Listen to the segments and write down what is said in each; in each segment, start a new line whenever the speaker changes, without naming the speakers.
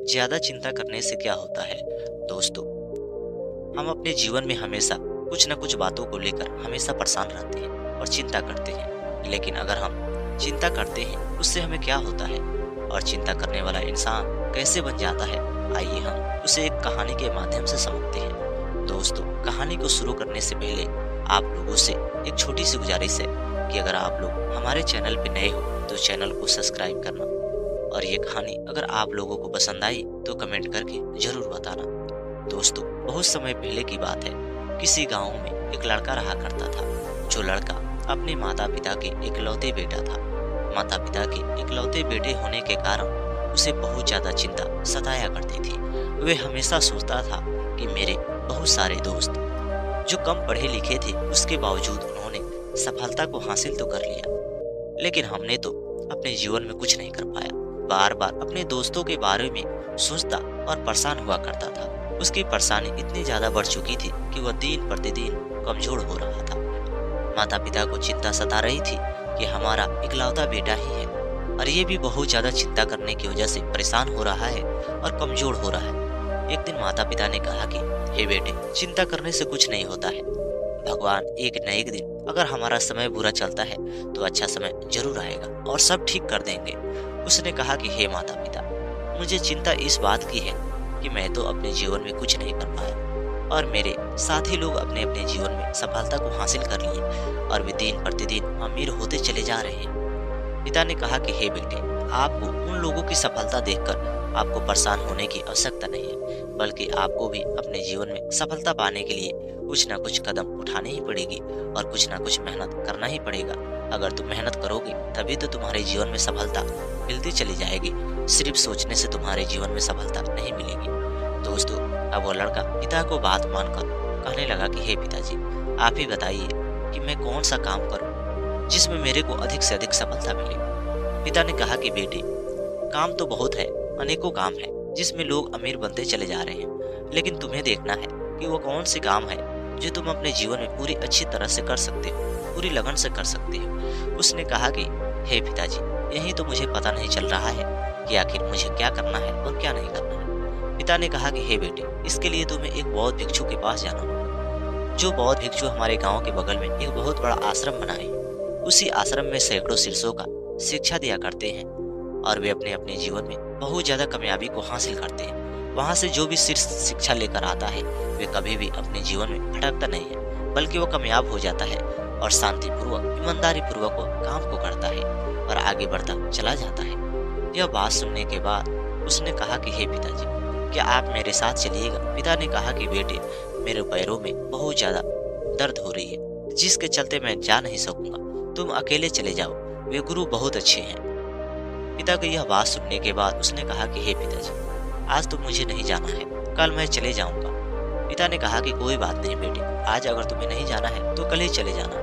ज्यादा चिंता करने से क्या होता है दोस्तों? हम अपने जीवन में हमेशा कुछ न कुछ बातों को लेकर हमेशा परेशान रहते हैं और चिंता करते हैं। लेकिन अगर हम चिंता करते हैं उससे हमें क्या होता है और चिंता करने वाला इंसान कैसे बन जाता है, आइए हम उसे एक कहानी के माध्यम से समझते हैं। दोस्तों, कहानी को शुरू करने से पहले आप लोगों से एक छोटी सी गुजारिश है कि अगर आप लोग हमारे चैनल पर नए हो तो चैनल को सब्सक्राइब करना, और ये कहानी अगर आप लोगों को पसंद आई तो कमेंट करके जरूर बताना। दोस्तों, बहुत समय पहले की बात है। किसी गांव में एक लड़का रहा करता था। जो लड़का अपने माता पिता के इकलौते बेटा था। माता पिता के इकलौते बेटे होने के कारण उसे बहुत ज्यादा चिंता सताया करती थी। वे हमेशा सोचता था कि मेरे बहुत सारे दोस्त जो कम पढ़े लिखे थे उसके बावजूद उन्होंने सफलता को हासिल तो कर लिया, लेकिन हमने तो अपने जीवन में कुछ नहीं कर पाया। बार बार अपने दोस्तों के बारे में सोचता और परेशान हुआ करता था। उसकी परेशानी इतनी ज्यादा बढ़ चुकी थी कि वह दिन प्रतिदिन कमजोर हो रहा था। माता पिता को चिंता सता रही थी कि हमारा इकलौता बेटा ही है, और ये भी बहुत ज्यादा चिंता करने की वजह से परेशान हो रहा है और कमजोर हो रहा है। एक दिन माता पिता ने कहा कि हे बेटे, चिंता करने से कुछ नहीं होता है। भगवान एक न एक दिन अगर हमारा समय बुरा चलता है तो अच्छा समय जरूर आएगा और सब ठीक कर देंगे। उसने कहा कि हे माता पिता, मुझे चिंता इस बात की है कि मैं तो अपने जीवन में कुछ नहीं कर पाया और मेरे साथी लोग अपने अपने जीवन में सफलता को हासिल कर लिए और वे दिन प्रतिदिन अमीर होते चले जा रहे हैं। पिता ने कहा कि हे बेटे, आपको उन लोगों की सफलता देखकर आपको परेशान होने की आवश्यकता नहीं है, बल्कि आपको भी अपने जीवन में सफलता पाने के लिए कुछ ना कुछ कदम उठाने ही पड़ेगी और कुछ ना कुछ मेहनत करना ही पड़ेगा। अगर तुम मेहनत करोगे तभी तो तुम्हारे जीवन में सफलता मिलती चली जाएगी। सिर्फ सोचने से तुम्हारे जीवन में सफलता नहीं मिलेगी। दोस्तों, अब वो लड़का पिता को बात मानकर कहने लगा कि हे पिताजी, आप ही बताइए कि मैं कौन सा काम करूं जिसमें मेरे को अधिक से अधिक सफलता मिले। पिता ने कहा कि बेटे, काम तो बहुत है, अनेकों काम है जिसमें लोग अमीर बनते चले जा रहे हैं, लेकिन तुम्हें देखना है कि वो कौन से काम है जो तुम अपने जीवन में पूरी अच्छी तरह से कर सकते हो, पूरी लगन से कर सकते हो। उसने कहा कि हे पिताजी, यही तो मुझे पता नहीं चल रहा है कि आखिर मुझे क्या करना है और क्या नहीं करना है। पिता ने कहा कि हे बेटे, इसके लिए तुम्हें एक बौद्ध भिक्षु के पास जाना होगा। जो बौद्ध भिक्षु हमारे गांव के बगल में एक बहुत बड़ा आश्रम बनाए, उसी आश्रम में सैकड़ों शिष्यों का शिक्षा दिया करते हैं और वे अपने अपने जीवन में बहुत ज्यादा कामयाबी को हासिल करते हैं। वहाँ से जो भी शिष्य शिक्षा लेकर आता है वे कभी भी अपने जीवन में भटकता नहीं है, बल्कि वो कामयाब हो जाता है और शांतिपूर्वक, ईमानदारी पूर्वक वो काम को करता है और आगे बढ़ता चला जाता है। यह बात सुनने के बाद उसने कहा कि हे पिताजी, क्या आप मेरे साथ चलिएगा? पिता ने कहा कि बेटे, मेरे पैरों में बहुत ज्यादा दर्द हो रही है जिसके चलते मैं जा नहीं सकूंगा, तुम अकेले चले जाओ, वे गुरु बहुत अच्छे हैं। पिता की यह बात सुनने के बाद उसने कहा कि हे पिताजी, आज तो मुझे नहीं जाना है, कल मैं चले जाऊंगा। पिता ने कहा कि कोई बात नहीं बेटे, आज अगर तुम्हें नहीं जाना है तो कल ही चले जाना।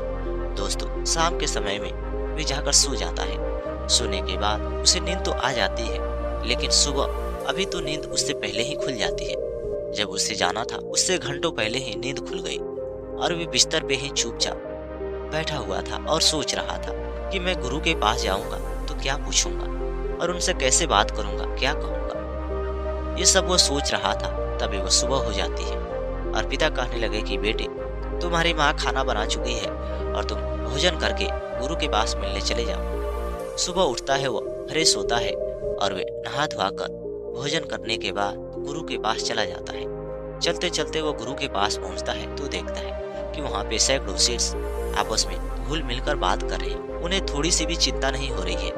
दोस्तों, शाम के समय में वे जाकर सो जाता है। सोने के बाद उसे नींद तो आ जाती है, लेकिन सुबह अभी तो नींद उससे पहले ही खुल जाती है। जब उसे जाना था उससे घंटों पहले ही नींद खुल गई और वे बिस्तर पे ही चुपचाप बैठा हुआ था और सोच रहा था कि मैं गुरु के पास जाऊंगा तो क्या पूछूंगा और उनसे कैसे बात करूंगा, क्या कहूंगा। ये सब वो सोच रहा था। तभी वो सुबह हो जाती है और पिता कहने लगे कि बेटे, तुम्हारी माँ खाना बना चुकी है और तुम भोजन करके गुरु के पास मिलने चले जाओ। सुबह उठता है, वो फ्रेश होता है और वे नहा धोआ कर भोजन करने के बाद गुरु के पास चला जाता है। चलते चलते वो गुरु के पास पहुंचता है तो देखता है कि वहाँ पे सैकड़ों शिष्य आपस में घुल मिलकर बात कर रहे हैं। उन्हें थोड़ी सी भी चिंता नहीं हो रही है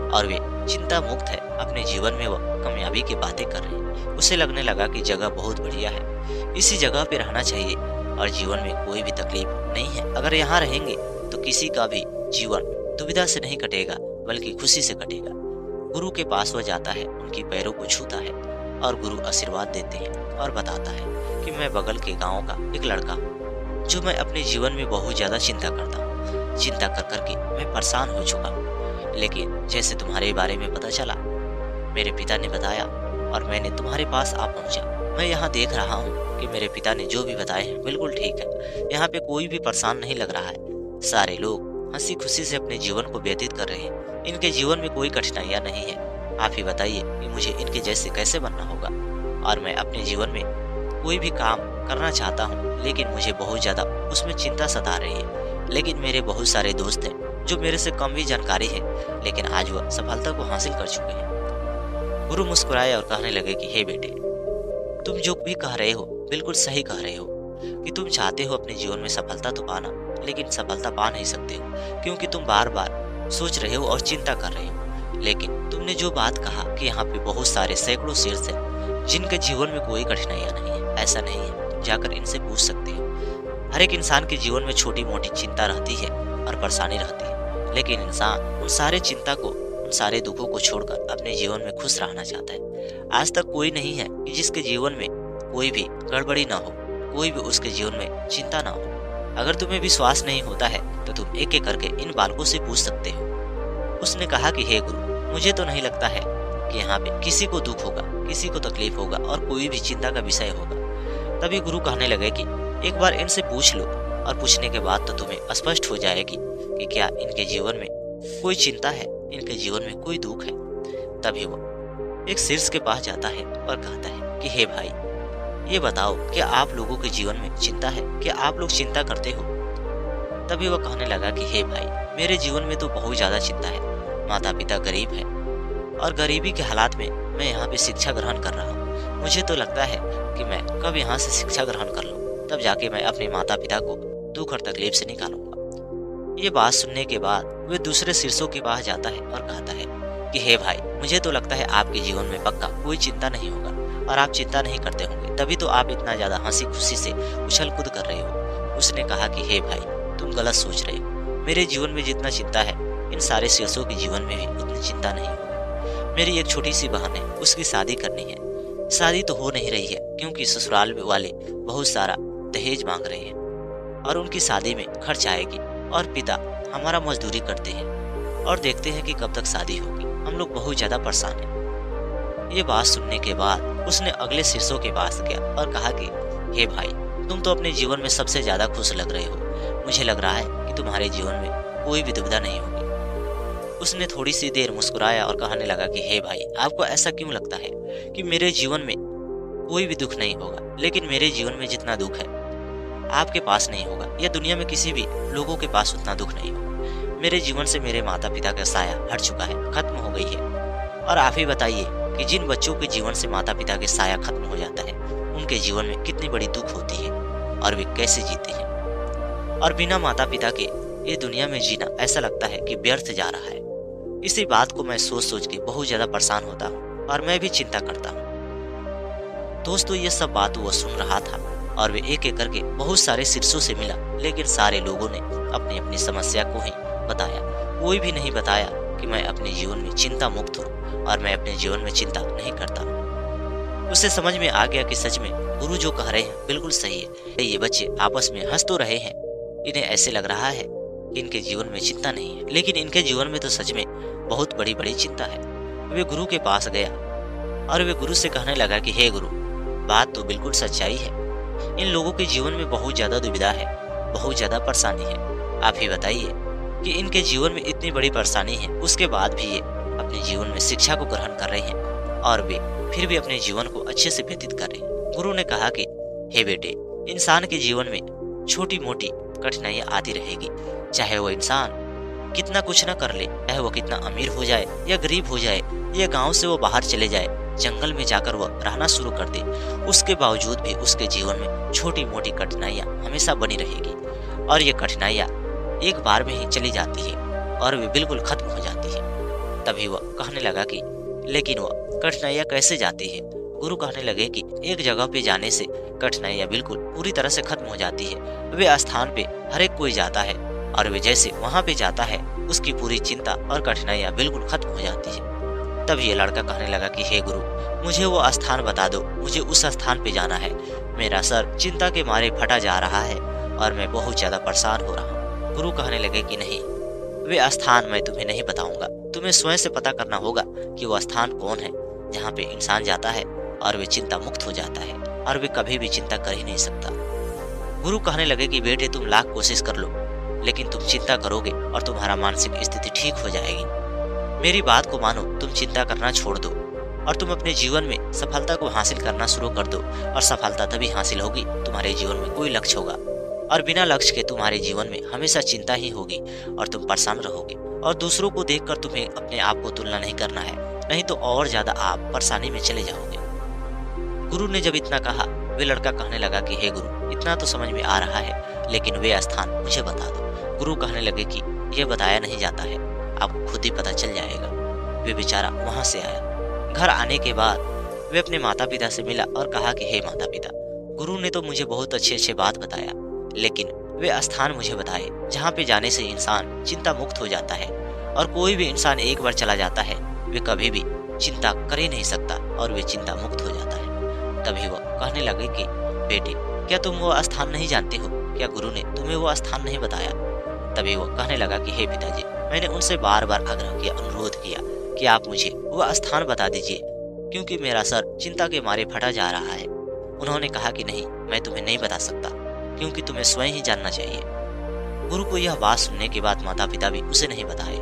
और वे चिंता मुक्त है। अपने जीवन में वो कामयाबी की बातें कर रहे हैं। उसे लगने लगा कि जगह बहुत बढ़िया है, इसी जगह पे रहना चाहिए और जीवन में कोई भी तकलीफ नहीं है। अगर यहाँ रहेंगे तो किसी का भी जीवन दुविधा से नहीं कटेगा, बल्कि खुशी से कटेगा। गुरु के पास वह जाता है, उनकी पैरों को छूता है और गुरु आशीर्वाद देते हैं और बताता है कि मैं बगल के गाँव का एक लड़का हूँ, जो मैं अपने जीवन में बहुत ज्यादा चिंता करता हूँ। चिंता कर करके मैं परेशान हो चुका हूँ, लेकिन जैसे तुम्हारे बारे में पता चला, मेरे पिता ने बताया और मैंने तुम्हारे पास आ पहुंचा। मैं यहाँ देख रहा हूँ कि मेरे पिता ने जो भी बताए हैं बिल्कुल ठीक है। यहाँ पे कोई भी परेशान नहीं लग रहा है। सारे लोग हंसी खुशी से अपने जीवन को व्यतीत कर रहे हैं। इनके जीवन में कोई कठिनाइयाँ नहीं है। आप ही बताइए कि मुझे इनके जैसे कैसे बनना होगा। और मैं अपने जीवन में कोई भी काम करना चाहता हूँ, लेकिन मुझे बहुत ज़्यादा उसमें चिंता सता रही है। लेकिन मेरे बहुत सारे दोस्त हैं जो मेरे से कम भी जानकारी है, लेकिन आज वह सफलता को हासिल कर चुके हैं। गुरु मुस्कुराए और कहने लगे कि हे बेटे, तुम जो भी कह रहे हो बिल्कुल सही कह रहे हो कि तुम चाहते हो अपने जीवन में सफलता तो पाना, लेकिन सफलता पा नहीं सकते हो क्योंकि तुम बार बार सोच रहे हो और चिंता कर रहे हो। लेकिन तुमने जो बात कहा कि यहाँ पे बहुत सारे सैकड़ों शीर्ष हैं जिनके जीवन में कोई कठिनाइयाँ नहीं है, ऐसा नहीं है, जाकर इनसे पूछ सकते हो। हर एक इंसान के जीवन में छोटी मोटी चिंता रहती है और परेशानी रहती है, लेकिन इंसान उन सारे चिंता को, उन सारे दुखों को छोड़कर अपने जीवन में खुश रहना चाहता है। आज तक कोई नहीं है कि जिसके जीवन में कोई भी गड़बड़ी ना हो, कोई भी उसके जीवन में चिंता ना हो। अगर तुम्हें विश्वास नहीं होता है तो तुम एक एक करके इन बालकों से पूछ सकते हो। उसने कहा कि हे गुरु, मुझे तो नहीं लगता है कि यहाँ पे किसी को दुख होगा, किसी को तकलीफ होगा और कोई भी चिंता का विषय होगा। तभी गुरु कहने लगे कि एक बार इनसे पूछ लो, और पूछने के बाद तो तुम्हें स्पष्ट हो जाएगी कि क्या इनके जीवन में कोई चिंता है, इनके जीवन में कोई दुख है। तभी वो एक शीर्ष के पास जाता है और कहता है कि हे भाई, ये बताओ क्या आप लोगों के जीवन में चिंता है, क्या आप लोग चिंता करते हो। तभी वह कहने लगा कि हे भाई, मेरे जीवन में तो बहुत ज्यादा चिंता है। माता पिता गरीब है और गरीबी के हालात में मैं यहाँ पे शिक्षा ग्रहण कर रहा हूँ। मुझे तो लगता है कि मैं कब यहाँ से शिक्षा ग्रहण कर लूँ, तब जाके मैं अपने माता पिता को दुख और तकलीफ से निकालूंगा। ये बात सुनने के बाद वे दूसरे शीर्षों के पास जाता है और कहता है कि हे भाई, मुझे तो लगता है आपके जीवन में पक्का कोई चिंता नहीं होगा और आप चिंता नहीं करते होंगे, तभी तो आप इतना ज्यादा हंसी खुशी से उछल कूद कर रहे हो। उसने कहा कि हे भाई, तुम गलत सोच रहे हो। मेरे जीवन में जितना चिंता है, इन सारे शीर्षों के जीवन में भी उतनी चिंता नहीं होगी। मेरी एक छोटी सी बहन है, उसकी शादी करनी है। शादी तो हो नहीं रही है क्योंकि ससुराल वाले बहुत सारा दहेज मांग रहे हैं और उनकी शादी में खर्च आएगी, और पिता हमारा मजदूरी करते हैं और देखते हैं कि कब तक शादी होगी। हम लोग बहुत ज्यादा परेशान हैं। ये बात सुनने के बाद उसने अगले शीर्षों के पास गया और कहा कि हे भाई, तुम तो अपने जीवन में सबसे ज्यादा खुश लग रहे हो। मुझे लग रहा है कि तुम्हारे जीवन में कोई भी दुविधा नहीं होगी। उसने थोड़ी सी देर मुस्कुराया और कहने लगा कि हे भाई, आपको ऐसा क्यों लगता है कि मेरे जीवन में कोई भी दुख नहीं होगा, लेकिन मेरे जीवन में जितना दुख है आपके पास नहीं होगा, या दुनिया में किसी भी लोगों के पास उतना दुख नहीं होगा। मेरे जीवन से मेरे माता पिता का साया हट चुका है, खत्म हो गई है। और आप ही बताइए कि जिन बच्चों के जीवन से माता पिता के साया खत्म हो जाता है, उनके जीवन में कितनी बड़ी दुख होती है और वे कैसे जीते हैं। और बिना माता पिता के ये दुनिया में जीना ऐसा लगता है कि व्यर्थ जा रहा है। इसी बात को मैं सोच सोच के बहुत ज्यादा परेशान होता हूँ और मैं भी चिंता करता हूँ। दोस्तों, ये सब बात वो सुन रहा था और वे एक एक करके बहुत सारे शीर्षों से मिला, लेकिन सारे लोगों ने अपनी अपनी समस्या को ही बताया। कोई भी नहीं बताया कि मैं अपने जीवन में चिंता मुक्त हूँ और मैं अपने जीवन में चिंता नहीं करता। उसे समझ में आ गया कि सच में गुरु जो कह रहे हैं बिल्कुल सही है। ये बच्चे आपस में हंस तो रहे हैं, इन्हें ऐसे लग रहा है कि इनके जीवन में चिंता नहीं है, लेकिन इनके जीवन में तो सच में बहुत बड़ी बड़ी चिंता है। वे गुरु के पास गया और वे गुरु से कहने लगा कि हे गुरु, बात तो बिल्कुल सच्चाई है। इन लोगों के जीवन में बहुत ज्यादा दुविधा है, बहुत ज्यादा परेशानी है। आप ही बताइए कि इनके जीवन में इतनी बड़ी परेशानी है, उसके बाद भी ये अपने जीवन में शिक्षा को ग्रहण कर रहे हैं और वे फिर भी अपने जीवन को अच्छे से व्यतीत कर रहे हैं। गुरु ने कहा कि हे बेटे, इंसान के जीवन में छोटी मोटी कठिनाइयां आती रहेगी, चाहे वो इंसान कितना कुछ न कर ले, चाहे वो कितना अमीर हो जाए या गरीब हो जाए, या गांव से वो बाहर चले जाए, जंगल में जाकर वह रहना शुरू कर दे, उसके बावजूद भी उसके जीवन में छोटी मोटी कठिनाइयां हमेशा बनी रहेगी। और ये कठिनाइयां एक बार में ही चली जाती है और वे बिल्कुल खत्म हो जाती है। तभी वह कहने लगा कि लेकिन वह कठिनाइयां कैसे जाती है। गुरु कहने लगे कि एक जगह पे जाने से कठिनाइयां बिल्कुल पूरी तरह से खत्म हो जाती है। वे स्थान पे हर एक कोई जाता है और वे जैसे वहां पे जाता है, उसकी पूरी चिंता और कठिनाइयां बिल्कुल खत्म हो जाती है। तब ये लड़का कहने लगा कि हे गुरु, मुझे वो स्थान बता दो, मुझे उस स्थान पे जाना है। मेरा सर चिंता के मारे फटा जा रहा है और मैं बहुत ज्यादा परेशान हो रहा हूँ। गुरु कहने लगे कि नहीं, वे स्थान मैं तुम्हें नहीं बताऊंगा, तुम्हें स्वयं से पता करना होगा कि वो स्थान कौन है जहाँ पे इंसान जाता है और वे चिंता मुक्त हो जाता है और वे कभी भी चिंता कर ही नहीं सकता। गुरु कहने लगे कि बेटे, तुम लाख कोशिश कर लो, लेकिन तुम चिंता करोगे और तुम्हारा मानसिक स्थिति ठीक हो जाएगी। मेरी बात को मानो, तुम चिंता करना छोड़ दो और तुम अपने जीवन में सफलता को हासिल करना शुरू कर दो। और सफलता तभी हासिल होगी तुम्हारे जीवन में कोई लक्ष्य होगा, और बिना लक्ष्य के तुम्हारे जीवन में हमेशा चिंता ही होगी और तुम परेशान रहोगे। और दूसरों को देखकर तुम्हें अपने आप को तुलना नहीं करना है, नहीं तो और ज्यादा आप परेशानी में चले जाओगे। गुरु ने जब इतना कहा, वे लड़का कहने लगा कि हे गुरु, इतना तो समझ में आ रहा है, लेकिन वे स्थान मुझे बता दो। गुरु कहने लगे कि यह बताया नहीं जाता है, आपको खुद ही पता चल जाएगा। वे बेचारा वहां से आया। घर आने के बाद वे अपने माता पिता से मिला और कहा कि हे माता पिता, गुरु ने तो मुझे बहुत अच्छे अच्छे बात बताया, लेकिन वे स्थान मुझे बताए जहाँ पे जाने से इंसान चिंता मुक्त हो जाता है। और कोई भी इंसान एक बार चला जाता है, वे कभी भी चिंता कर ही नहीं सकता और वे चिंता मुक्त हो जाता है। तभी वह कहने लगे कि बेटे, क्या तुम वो स्थान नहीं जानते हो? क्या गुरु ने तुम्हें वो स्थान नहीं बताया? तभी वो कहने लगा कि हे पिताजी, मैंने उनसे बार बार आग्रह किया, अनुरोध किया कि आप मुझे वो स्थान बता दीजिए, क्योंकि मेरा सर चिंता के मारे फटा जा रहा है। उन्होंने कहा कि नहीं, मैं तुम्हें नहीं बता सकता, क्योंकि तुम्हें स्वयं ही जानना चाहिए। गुरु को यह बात सुनने के बाद माता पिता भी उसे नहीं बताए,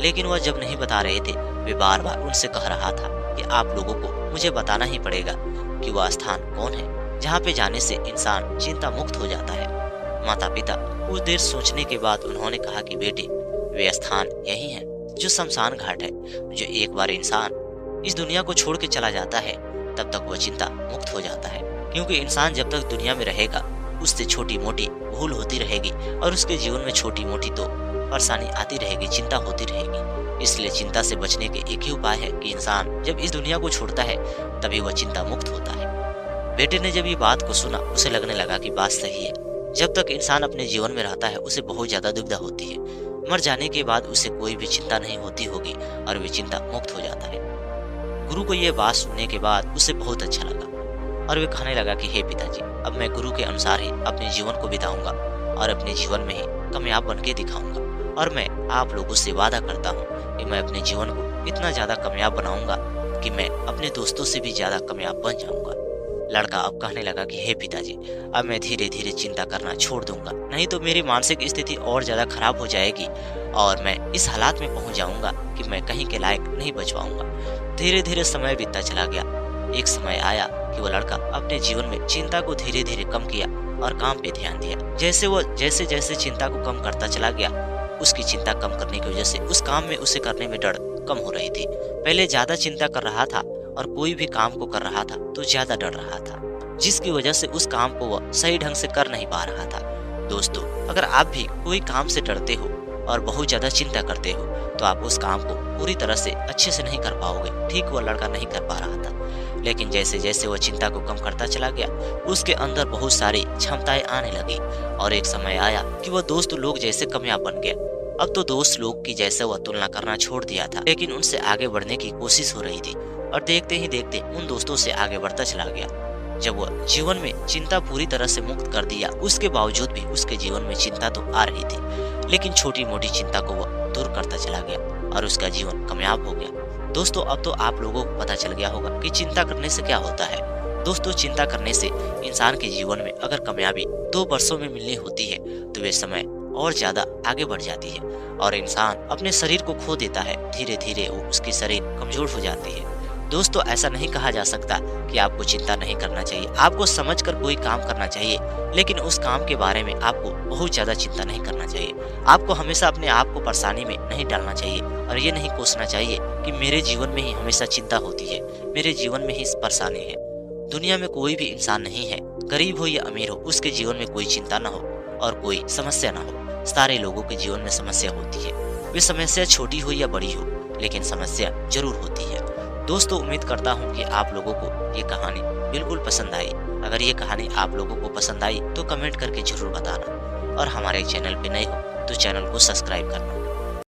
लेकिन वह जब नहीं बता रहे थे, वे बार बार उनसे कह रहा था कि आप लोगों को मुझे बताना ही पड़ेगा कि वह स्थान कौन है जहाँ पे जाने से इंसान चिंता मुक्त हो जाता है। माता पिता कुछ देर सोचने के बाद उन्होंने कहा कि बेटे, वे स्थान यही है जो शमशान घाट है। जो एक बार इंसान इस दुनिया को छोड़ के चला जाता है, तब तक वह चिंता मुक्त हो जाता है, क्योंकि इंसान जब तक दुनिया में रहेगा उससे छोटी मोटी भूल होती रहेगी और उसके जीवन में छोटी मोटी तो परेशानी आती रहेगी, चिंता होती रहेगी। इसलिए चिंता से बचने के एक ही उपाय है कि इंसान जब इस दुनिया को छोड़ता है तभी वह चिंता मुक्त होता है। बेटे ने जब ये बात को सुना, उसे लगने लगा कि बात सही है। जब तक इंसान अपने जीवन में रहता है उसे बहुत ज्यादा दुविधा होती है, मर जाने के बाद उसे कोई भी चिंता नहीं होती होगी और वे चिंता मुक्त हो जाता है। गुरु को यह बात सुनने के बाद उसे बहुत अच्छा लगा और वे कहने लगा कि हे पिताजी, अब मैं गुरु के अनुसार ही अपने जीवन को बिताऊंगा और अपने जीवन में ही कामयाब बन के दिखाऊंगा। और मैं आप लोगों से वादा करता हूँ कि मैं अपने जीवन को इतना ज्यादा कामयाब बनाऊंगा कि मैं अपने दोस्तों से भी ज्यादा कामयाब बन जाऊंगा। लड़का अब कहने लगा कि हे पिताजी, अब मैं धीरे धीरे चिंता करना छोड़ दूंगा, नहीं तो मेरी मानसिक स्थिति और ज्यादा खराब हो जाएगी और मैं इस हालात में पहुंच जाऊंगा कि मैं कहीं के लायक नहीं बच पाऊंगा। धीरे धीरे समय बीतता चला गया। एक समय आया कि वो लड़का अपने जीवन में चिंता को धीरे धीरे कम किया और काम पे ध्यान दिया। जैसे जैसे चिंता को कम करता चला गया, उसकी चिंता कम करने की वजह से उस काम में उसे करने में डर कम हो रही थी। पहले ज्यादा चिंता कर रहा था और कोई भी काम को कर रहा था तो ज्यादा डर रहा था, जिसकी वजह से उस काम को वह सही ढंग से कर नहीं पा रहा था। दोस्तों, अगर आप भी कोई काम से डरते हो और बहुत ज्यादा चिंता करते हो तो आप उस काम को पूरी तरह से अच्छे से नहीं कर पाओगे। ठीक वह लड़का नहीं कर पा रहा था, लेकिन जैसे जैसे वह चिंता को कम करता चला गया, उसके अंदर बहुत सारी क्षमताएं आने लगी और एक समय आया कि वह दोस्त लोग जैसे कामयाब बन गया। अब तो दोस्त लोग की जैसे वह तुलना करना छोड़ दिया था, लेकिन उनसे आगे बढ़ने की कोशिश हो रही थी और देखते ही देखते उन दोस्तों से आगे बढ़ता चला गया। जब वह जीवन में चिंता पूरी तरह से मुक्त कर दिया, उसके बावजूद भी उसके जीवन में चिंता तो आ रही थी, लेकिन छोटी मोटी चिंता को वह दूर करता चला गया और उसका जीवन कामयाब हो गया। दोस्तों, अब तो आप लोगों को पता चल गया होगा कि चिंता करने से क्या होता है। दोस्तों, चिंता करने से इंसान के जीवन में अगर कामयाबी 2 वर्षों में मिलनी होती है तो वे समय और ज्यादा आगे बढ़ जाती है और इंसान अपने शरीर को खो देता है। धीरे धीरे वो उसकी शरीर कमजोर हो जाती है। दोस्तों, ऐसा नहीं कहा जा सकता कि आपको चिंता नहीं करना चाहिए। आपको समझकर कोई काम करना चाहिए, लेकिन उस काम के बारे में आपको बहुत ज्यादा चिंता नहीं करना चाहिए। आपको हमेशा अपने आप को परेशानी में नहीं डालना चाहिए और ये नहीं कोसना चाहिए कि मेरे जीवन में ही हमेशा चिंता होती है, मेरे जीवन में ही परेशानी है। दुनिया में कोई भी इंसान नहीं है, गरीब हो या अमीर हो, उसके जीवन में कोई चिंता न हो और कोई समस्या न हो। सारे लोगों के जीवन में समस्या होती है, वे समस्या छोटी हो या बड़ी हो, लेकिन समस्या जरूर होती है। दोस्तों, उम्मीद करता हूँ कि आप लोगों को ये कहानी बिल्कुल पसंद आई। अगर ये कहानी आप लोगों को पसंद आई तो कमेंट करके जरूर बताना और हमारे चैनल पे नए हो तो चैनल को सब्सक्राइब करना।